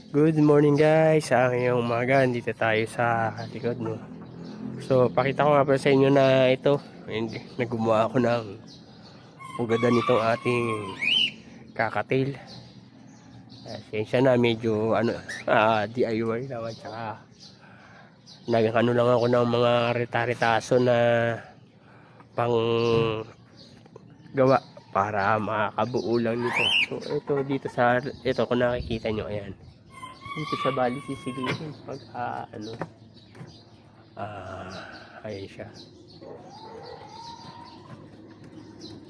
Good morning guys, sa ngayong umaga, dito tayo sa likod no. So, pakita ko nga pa sa inyo na ito, naggumawa ako ng ugadan nitong ating kakatail. Sensya na medyo DIY lang at saka nagano lang ako ng mga reta-retaso na pang gawa para makabuo lang nito. So, ito dito sa ito kung nakikita nyo, ayan. Dito sa bali sisigilin pag ayan siya.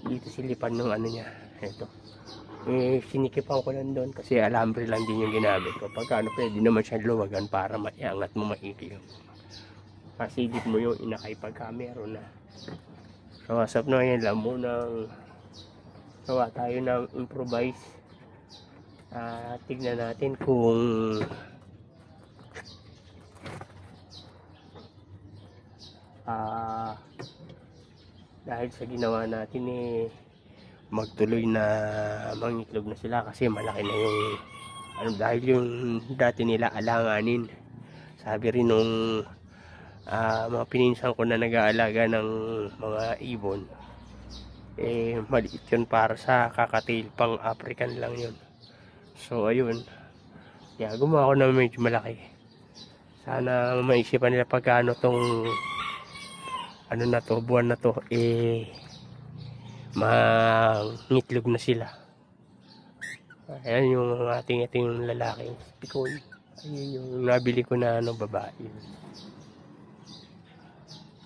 Dito silipan ng niya. Ito. Sinikipan ko lang doon kasi alambre lang din yung ginamit ko. Pagka pwede naman siya luwagan para maiangat mo maigi yung pasilip mo yung inakay pagka meron na. So asap na yan lang munang gawa tayo ng improvise. Tignan natin kung dahil sa ginawa natin magtuloy na mangitlog na sila kasi malaki na yung dahil yung dati nila alanganin. Sabi rin nung mga pininsan ko na nag-aalaga ng mga ibon, maliit yun para sa kakatail, pang African lang yun. So ayun, gumawa ko na medyo malaki. Sana maisipan nila pagkano tong na to, buwan na to, mangitlog na sila. Ayan yung ating lalaking pikoy. Ayun yung nabili ko na babae.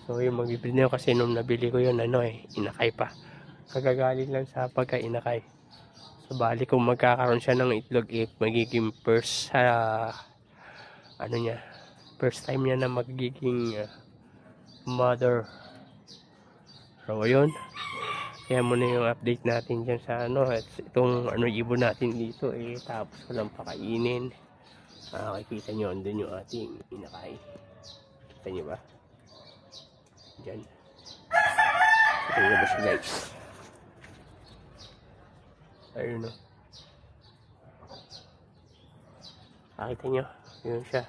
So yung magbibili na yun kasi nung nabili ko yun inakay pa. Kagagaling lang sa pagka-inakay. So bali kung magkakaroon siya ng itlog, magiging first first time niya na magiging mother. So yun, kaya muna yung update natin dyan sa at itong ibon natin dito tapos ko lang pakainin. Makikita nyo andun yung ating inakay. Kita nyo ba? Dyan. Ito ba siya guys? Ayun nakita nyo, yun siya.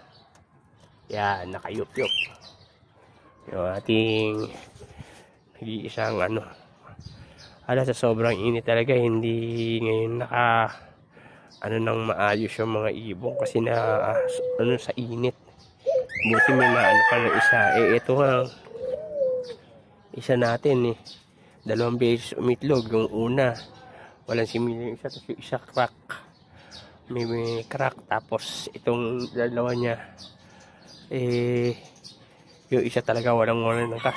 Yan, nakayup-yup yung ating nag-iisang sa sobrang init talaga, hindi ngayon nang maayos yung mga ibon kasi sa init. Buti may pala isa. Ito nga isa natin dalawang beses umitlog. Yung una walang similya yung isa, tapos yung isa crack, may crack, tapos itong dalawa niya yung isa talaga walang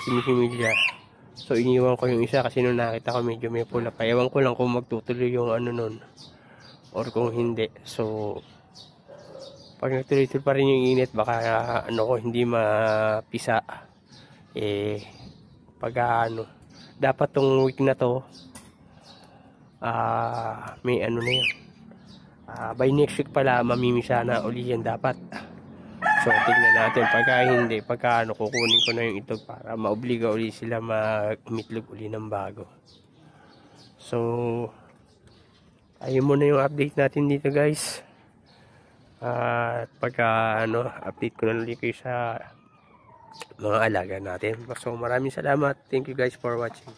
similya. So iniwan ko yung isa kasi nung nakita ko medyo may pula pa. Ewan ko lang kung magtutuloy yung nun or kung hindi. So pag nagtuloy-tuloy pa rin yung init, baka hindi mapisa. Pag dapat tong week na to may na yun. By next week pala mamimisa na uli yan dapat. So tingnan natin pagka kukunin ko na yung itlog para maobliga uli sila mag-mitlog uli ng bago. So ayun muna yung update natin dito guys. Pagka update ko na ulit kayo sa mga alaga natin. So maraming salamat. Thank you guys for watching.